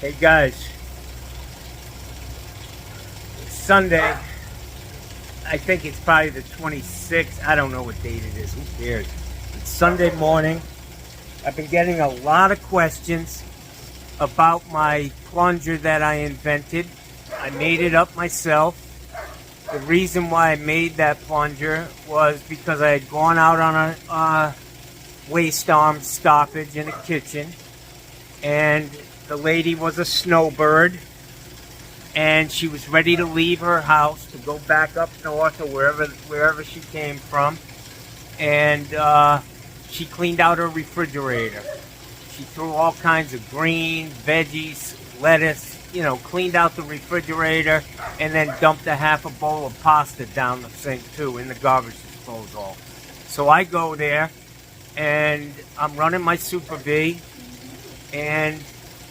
Hey guys, it's Sunday. I think it's probably the 26th. I don't know what date it is. Who cares? It's Sunday morning. I've been getting a lot of questions about my plunger that I invented. I made it up myself. The reason why I made that plunger was because I had gone out on a waste arm stoppage in a kitchen, and the lady was a snowbird, and she was ready to leave her house to go back up north or wherever she came from, and she cleaned out her refrigerator. She threw all kinds of greens, veggies, lettuce, cleaned out the refrigerator, and then dumped a half a bowl of pasta down the sink too in the garbage disposal. So I go there, and I'm running my Super V, and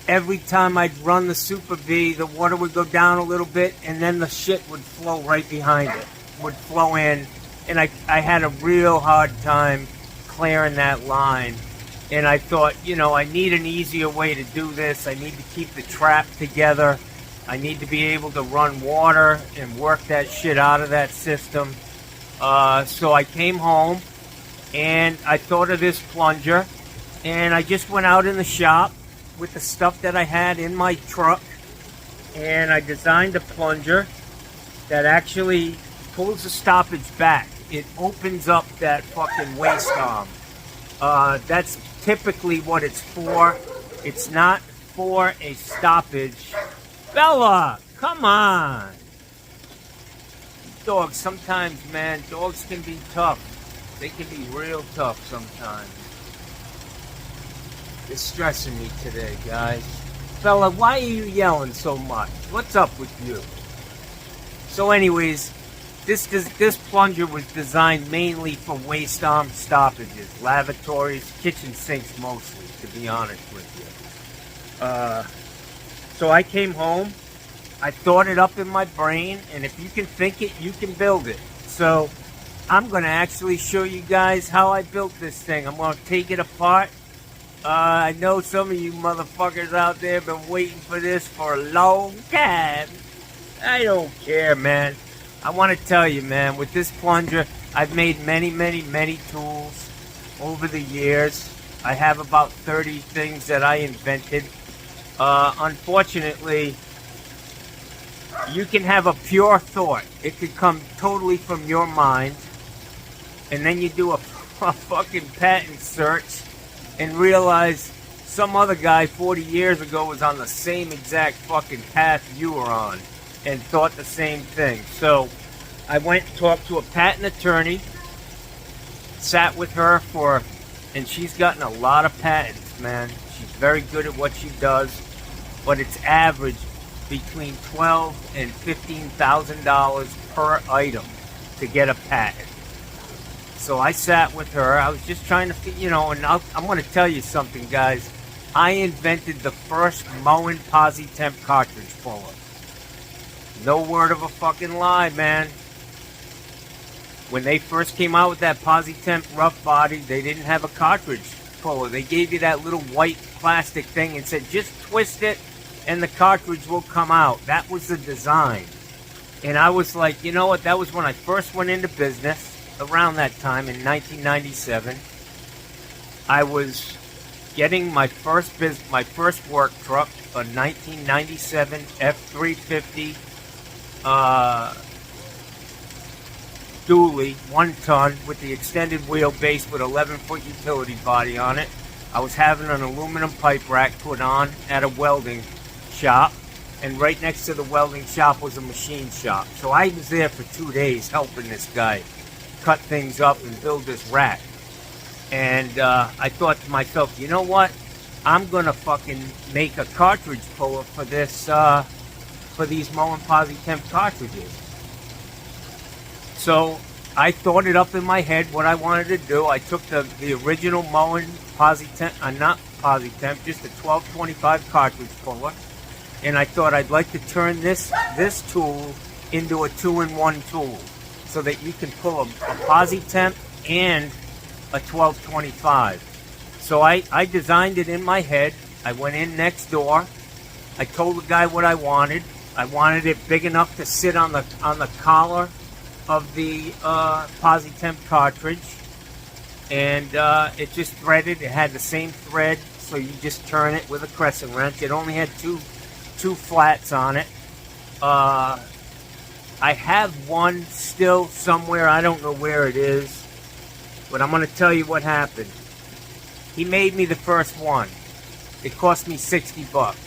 every time I'd run the Super V, the water would go down a little bit, and then the shit would flow right behind it, would flow in, and I had a real hard time clearing that line. And I thought, I need an easier way to do this. I need to keep the trap together. I need to be able to run water and work that shit out of that system. So I came home, and I thought of this plunger, and I just went out in the shop with the stuff that I had in my truck, and I designed a plunger that actually pulls the stoppage back. It opens up that fucking waste arm. That's typically what it's for. It's not for a stoppage. Bella, come on. Dogs, sometimes, man, dogs can be tough. They can be real tough sometimes. It's stressing me today, guys. Fella, why are you yelling so much? What's up with you? So anyways, this plunger was designed mainly for waste arm stoppages, lavatories, kitchen sinks mostly, to be honest with you. So I came home, I thought it up in my brain, and if you can think it, you can build it. So I'm going to actually show you guys how I built this thing. I'm going to take it apart. I know some of you motherfuckers out there have been waiting for this for a long time. I don't care, man. I want to tell you, man, with this plunger, I've made many, many, many tools over the years. I have about 30 things that I invented. Unfortunately, you can have a pure thought. It could come totally from your mind, and then you do a fucking patent search and realize some other guy 40 years ago was on the same exact fucking path you were on and thought the same thing. So I went and talked to a patent attorney, sat with her and she's gotten a lot of patents, man. She's very good at what she does, but it's average between $12,000 and $15,000 per item to get a patent. So I sat with her. I was just trying to, and I'm going to tell you something, guys. I invented the first Moen Posi-Temp cartridge puller. No word of a fucking lie, man. When they first came out with that Posi-Temp rough body, they didn't have a cartridge puller. They gave you that little white plastic thing and said, just twist it and the cartridge will come out. That was the design. And I was like, you know what? That was when I first went into business. Around that time in 1997, I was getting my first work truck, a 1997 F350 dually, 1 ton with the extended wheelbase with 11-foot utility body on it. I was having an aluminum pipe rack put on at a welding shop, and right next to the welding shop was a machine shop. So I was there for 2 days helping this guy cut things up and build this rack. And I thought to myself, you know what? I'm gonna fucking make a cartridge puller for this, for these Moen Posi-Temp cartridges. So I thought it up in my head what I wanted to do. I took the original Moen Posi-Temp, not Posi-Temp, just a 1225 cartridge puller, and I thought I'd like to turn this tool into a 2-in-1 tool, so that you can pull a Posi-Temp and a 1225. So I designed it in my head. I went in next door I told the guy what I wanted. I wanted it big enough to sit on the collar of the PosiTemp cartridge, and it just threaded. It had the same thread, so you just turn it with a crescent wrench. It only had two flats on it. I have one still somewhere. I don't know where it is, but I'm going to tell you what happened. He made me the first one. It cost me $60.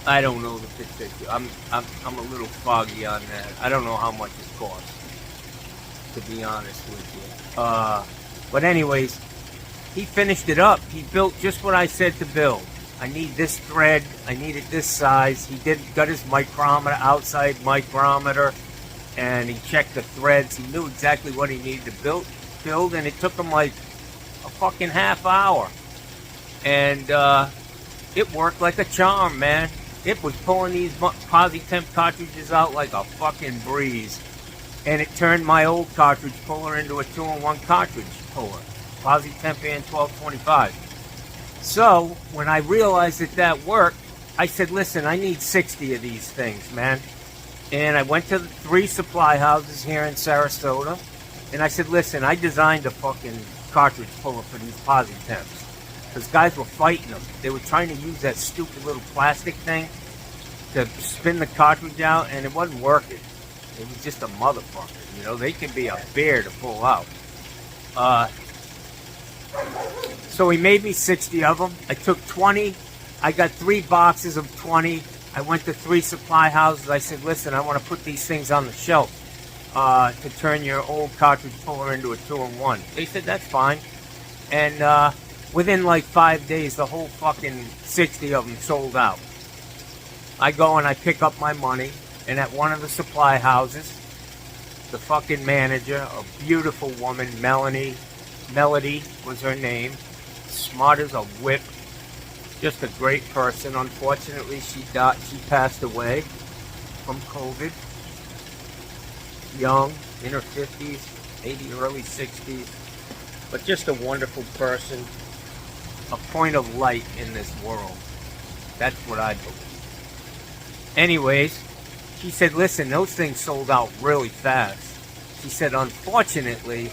I don't know the particular. I'm a little foggy on that. I don't know how much it cost, to be honest with you. But anyways, he finished it up. He built just what I said to build. I need this thread. I need it this size. He got his micrometer, outside micrometer, and he checked the threads. He knew exactly what he needed to build, and it took him like a fucking half hour. And it worked like a charm, man. It was pulling these PosiTemp cartridges out like a fucking breeze. And it turned my old cartridge puller into a 2-in-1 cartridge puller. PosiTemp and 1225. So, when I realized that worked, I said, listen, I need 60 of these things, man. And I went to the 3 supply houses here in Sarasota. And I said, listen, I designed a fucking cartridge puller for these PosiTemps. Because guys were fighting them. They were trying to use that stupid little plastic thing to spin the cartridge out, and it wasn't working. It was just a motherfucker. You know, they can be a bear to pull out. So he made me 60 of them. I took 20. I got 3 boxes of 20. I went to 3 supply houses. I said, listen, I want to put these things on the shelf to turn your old cartridge puller into a 2-in-1. They said, that's fine. And within like 5 days, the whole fucking 60 of them sold out. I go and I pick up my money, and at one of the supply houses, the fucking manager, a beautiful woman, Melody was her name, smart as a whip, just a great person. Unfortunately, she passed away from COVID, young, in her 50s, maybe early 60s, but just a wonderful person, a point of light in this world. That's what I believe. Anyways, she said, listen, those things sold out really fast. She said, unfortunately,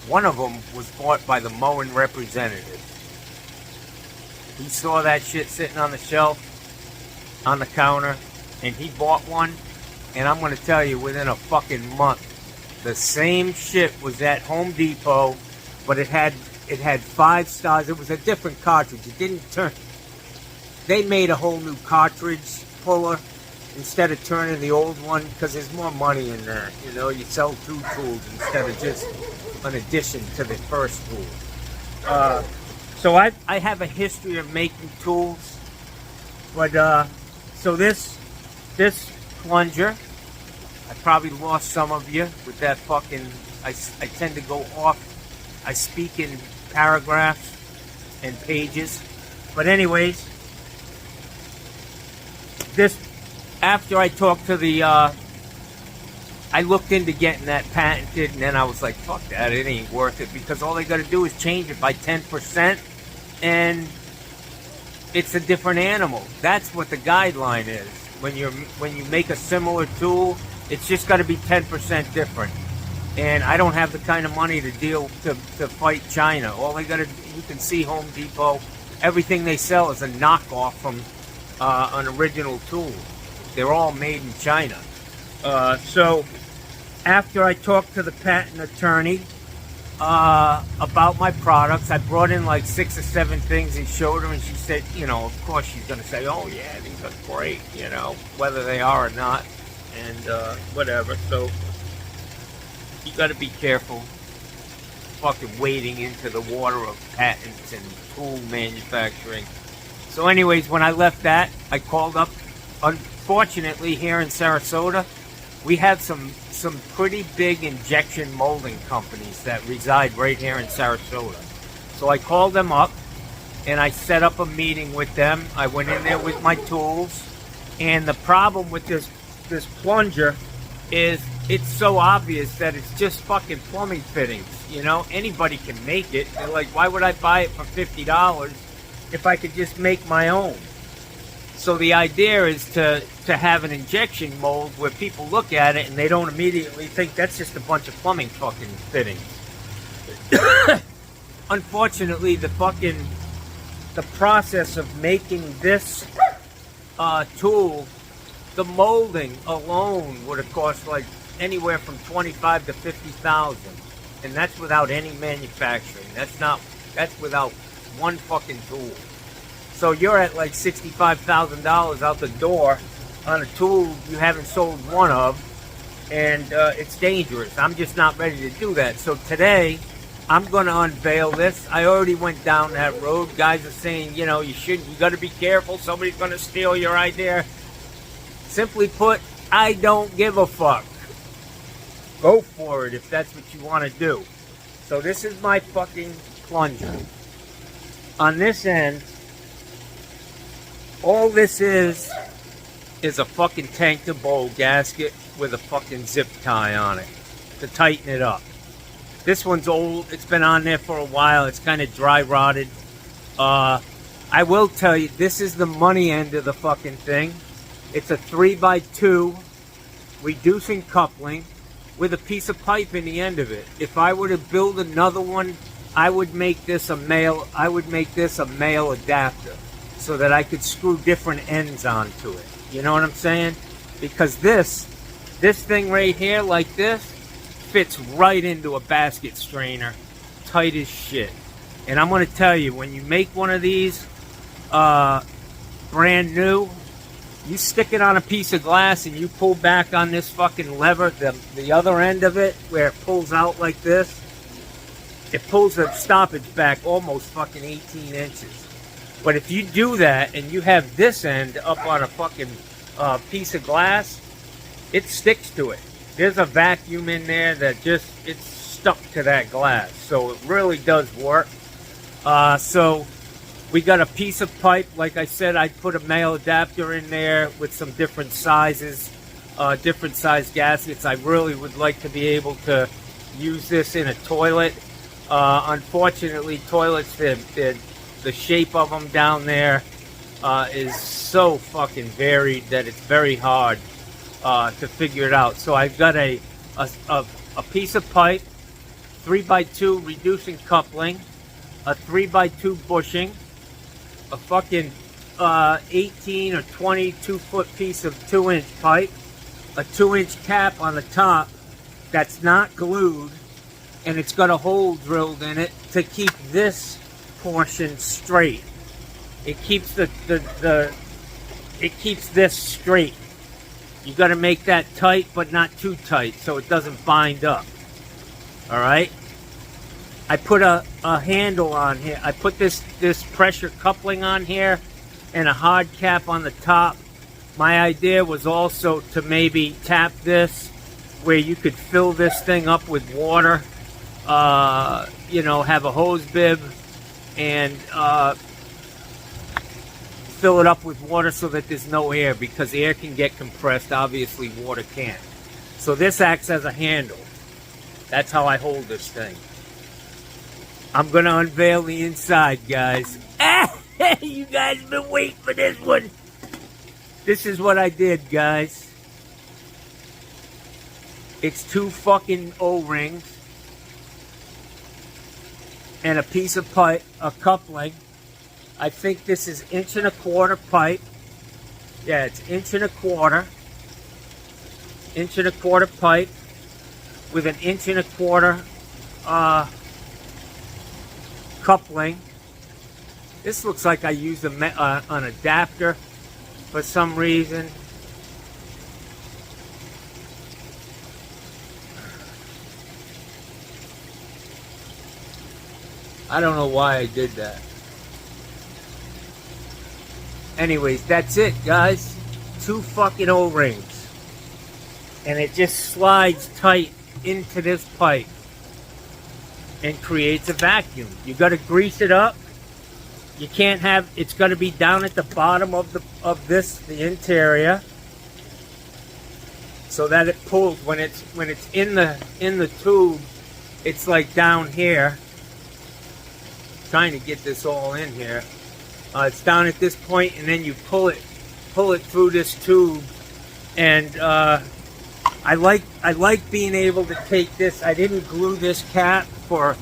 one of them was bought by the mowing representative. He saw that shit sitting on the shelf, on the counter, and he bought one. And I'm going to tell you, within a fucking month, the same shit was at Home Depot, but it had 5 stars. It was a different cartridge. It didn't turn. They made a whole new cartridge puller instead of turning the old one, because there's more money in there. You know, you sell 2 tools instead of just an addition to the first tool. So I have a history of making tools, but so this plunger, I probably lost some of you with that fucking. I tend to go off. I speak in paragraphs and pages, but anyways. This, after I talked to the, I looked into getting that patented, and then I was like, fuck that, it ain't worth it, because all they got to do is change it by 10%, and it's a different animal. That's what the guideline is. When you make a similar tool, it's just got to be 10% different. And I don't have the kind of money to fight China. All they got to, you can see Home Depot, everything they sell is a knockoff from an original tool. They're all made in China. So after I talked to the patent attorney about my products, I brought in like 6 or 7 things and showed her, and she said, you know, of course she's going to say, oh yeah, these are great, you know, whether they are or not, and whatever. So you got to be careful fucking wading into the water of patents and tool manufacturing. So anyways, when I left that, I called up. Unfortunately, here in Sarasota, we have some pretty big injection molding companies that reside right here in Sarasota. So I called them up, and I set up a meeting with them. I went in there with my tools, and the problem with this plunger is it's so obvious that it's just fucking plumbing fittings, you know? Anybody can make it. They're like, why would I buy it for $50 if I could just make my own? So the idea is to have an injection mold where people look at it and they don't immediately think that's just a bunch of plumbing fucking fittings. Unfortunately, the process of making this tool, the molding alone would have cost like anywhere from $25,000 to $50,000, and that's without any manufacturing. That's without one fucking tool. So you're at like $65,000 out the door on a tool you haven't sold one of, and it's dangerous. I'm just not ready to do that. So today, I'm going to unveil this. I already went down that road. Guys are saying, you know, you got to be careful. Somebody's going to steal your idea. Simply put, I don't give a fuck. Go for it if that's what you want to do. So this is my fucking plunger. On this end, all this is a fucking tank to bowl gasket with a fucking zip tie on it to tighten it up. This one's old. It's been on there for a while. It's kind of dry rotted. I will tell you, this is the money end of the fucking thing. It's a 3x2 reducing coupling with a piece of pipe in the end of it. If I were to build another one, I would make this a male adapter so that I could screw different ends onto it. You know what I'm saying? Because this thing right here, like this, fits right into a basket strainer, tight as shit. And I'm going to tell you, when you make one of these brand new, you stick it on a piece of glass and you pull back on this fucking lever, the other end of it, where it pulls out like this, it pulls the stoppage back almost fucking 18 inches. But if you do that and you have this end up on a fucking piece of glass, it sticks to it. There's a vacuum in there that it's stuck to that glass. So it really does work. So we got a piece of pipe. Like I said, I put a male adapter in there with some different sizes, different size gaskets. I really would like to be able to use this in a toilet. Unfortunately, toilets, the shape of them down there is so fucking varied that it's very hard to figure it out. So I've got a piece of pipe, 3x2 reducing coupling, a 3x2 bushing, a fucking 18 or 22 foot piece of 2-inch pipe, a 2-inch cap on the top that's not glued, and it's got a hole drilled in it to keep this portion straight. It keeps it keeps this straight. You got to make that tight, but not too tight, so it doesn't bind up. All right. I put a handle on here. I put this pressure coupling on here, and a hard cap on the top. My idea was also to maybe tap this, where you could fill this thing up with water. You know, have a hose bib and fill it up with water so that there's no air, because air can get compressed. Obviously, water can't. So this acts as a handle. That's how I hold this thing. I'm going to unveil the inside, guys. You guys have been waiting for this one. This is what I did, guys. It's 2 fucking O-rings and a piece of pipe, a coupling. I think this is 1.25 inch pipe. Yeah, it's 1.25 inch. 1.25 pipe with an 1.25 inch coupling. This looks like I used an adapter for some reason. I don't know why I did that. Anyways, that's it, guys. 2 fucking O-rings. And it just slides tight into this pipe and creates a vacuum. You got to grease it up. You can't have, it's got to be down at the bottom of the interior. so that it pulls when it's in the tube. It's like down here. Trying to get this all in here. It's down at this point, and then you pull it through this tube. And I like being able to take this. I didn't glue this cap for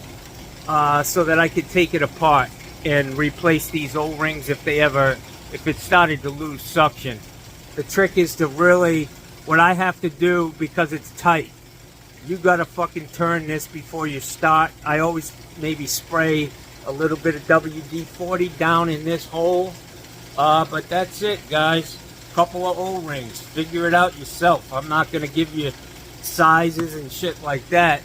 so that I could take it apart and replace these O-rings if it started to lose suction. The trick is to really, what I have to do, because it's tight, you gotta fucking turn this before you start. I always maybe spray a little bit of WD-40 down in this hole. But that's it, guys. Couple of O-rings. Figure it out yourself. I'm not gonna give you sizes and shit like that,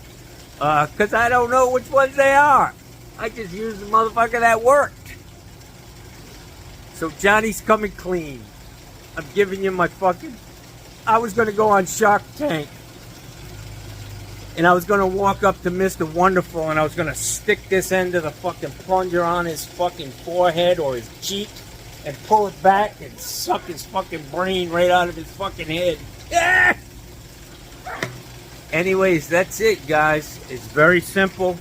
because I don't know which ones they are. I just used the motherfucker that worked. So Johnny's coming clean. I'm giving you my fucking... I was going to go on Shark Tank. And I was going to walk up to Mr. Wonderful and I was going to stick this end of the fucking plunger on his fucking forehead or his cheek and pull it back and suck his fucking brain right out of his fucking head. Ah! Anyways, that's it, guys. It's very simple.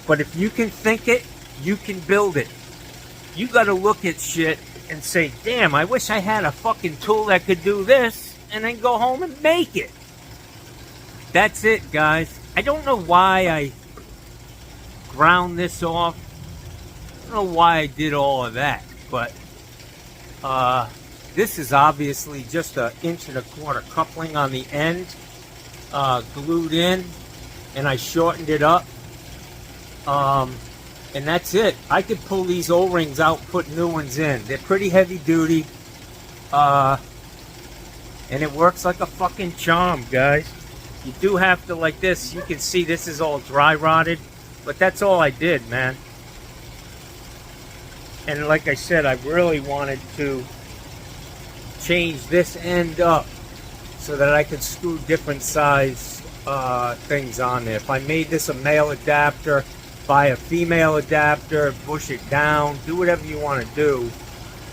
But if you can think it, you can build it. You got to look at shit and say, damn, I wish I had a fucking tool that could do this, and then go home and make it. That's it, guys. I don't know why I ground this off. I don't know why I did all of that, but this is obviously just an 1.25 inch coupling on the end, glued in, and I shortened it up. And that's it. I could pull these O-rings out, put new ones in. They're pretty heavy duty. And it works like a fucking charm, guys. You do have to, like this, you can see this is all dry rotted. But that's all I did, man. And like I said, I really wanted to change this end up so that I could screw different size things on there. If I made this a male adapter, buy a female adapter, bush it down, do whatever you want to do.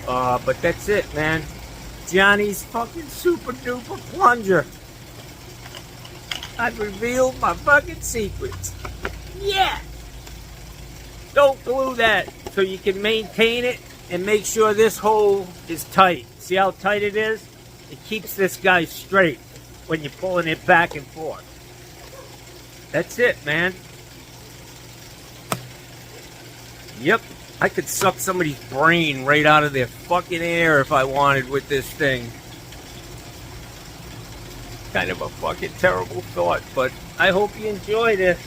But that's it, man. Johnny's fucking super duper plunger. I've revealed my fucking secrets. Yeah! Don't glue that so you can maintain it and make sure this hole is tight. See how tight it is? It keeps this guy straight when you're pulling it back and forth. That's it, man. Yep, I could suck somebody's brain right out of their fucking air if I wanted with this thing. Kind of a fucking terrible thought, but I hope you enjoy this.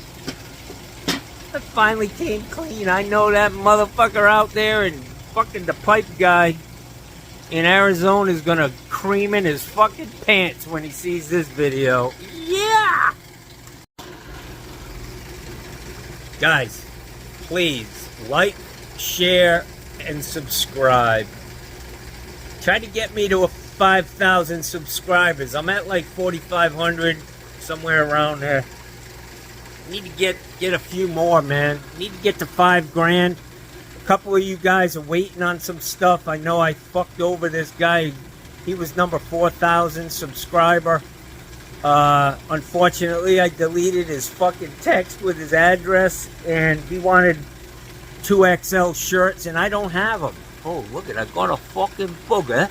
I finally came clean. I know that motherfucker out there and fucking the pipe guy in Arizona is gonna cream in his fucking pants when he sees this video. Yeah! Guys, please like, share, and subscribe. Try to get me to a 5,000 subscribers. I'm at like 4,500, somewhere around there. Need to get a few more, man. Need to get to 5 grand. A couple of you guys are waiting on some stuff. I know I fucked over this guy. He was number 4,000 subscriber. Unfortunately, I deleted his fucking text with his address, and he wanted 2XL shirts, and I don't have them. Oh, look at it. I got a fucking booger.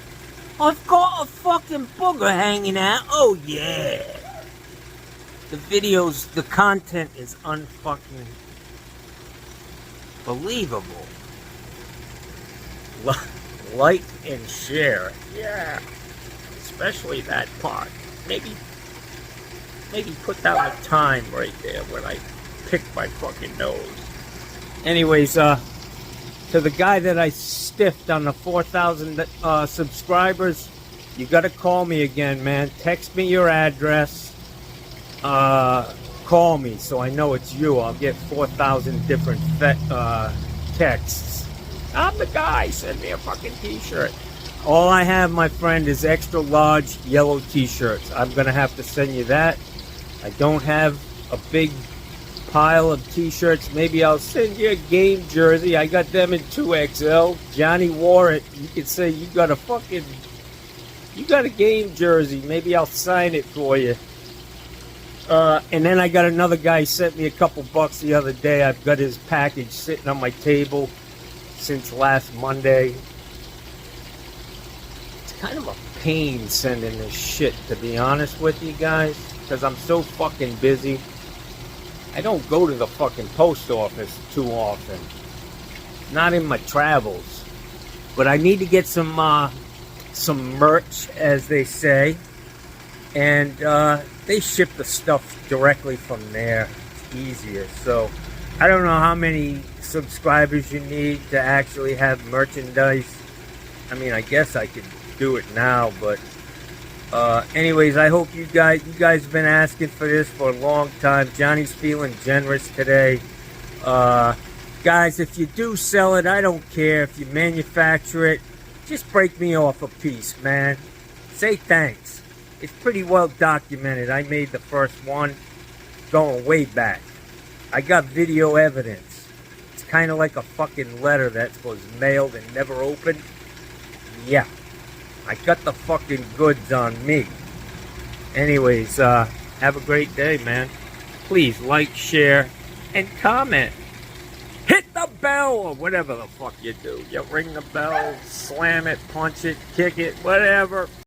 I've got a fucking booger hanging out. Oh, yeah. The videos, the content is unfucking believable. Like and share. Yeah. Especially that part. Maybe put down the time right there when I pick my fucking nose. Anyways, to the guy that I stiffed on the 4,000 subscribers, you gotta call me again, man. Text me your address. Call me so I know it's you. I'll get 4,000 different texts. I'm the guy. Send me a fucking t-shirt. All I have, my friend, is extra large yellow t-shirts. I'm gonna have to send you that. I don't have a big pile of t-shirts. Maybe I'll send you a game jersey. I got them in 2XL. Johnny wore it. You could say you got a fucking You got a game jersey. Maybe I'll sign it for you. And then I got another guy sent me a couple bucks the other day. I've got his package sitting on my table since last Monday. It's kind of a pain sending this shit, to be honest with you guys, because I'm so fucking busy. I don't go to the fucking post office too often. Not in my travels. But I need to get some merch, as they say. And they ship the stuff directly from there. It's easier. So I don't know how many subscribers you need to actually have merchandise. I mean, I guess I could do it now, but anyways, I hope you guys have been asking for this for a long time. Johnny's feeling generous today. Guys, if you do sell it, I don't care. If you manufacture it, just break me off a piece, man. Say thanks. It's pretty well documented. I made the first one going way back. I got video evidence. It's kind of like a fucking letter that was mailed and never opened. Yeah. I got the fucking goods on me. Anyways, have a great day, man. Please like, share, and comment. Hit the bell, or whatever the fuck you do. You ring the bell, slam it, punch it, kick it, whatever.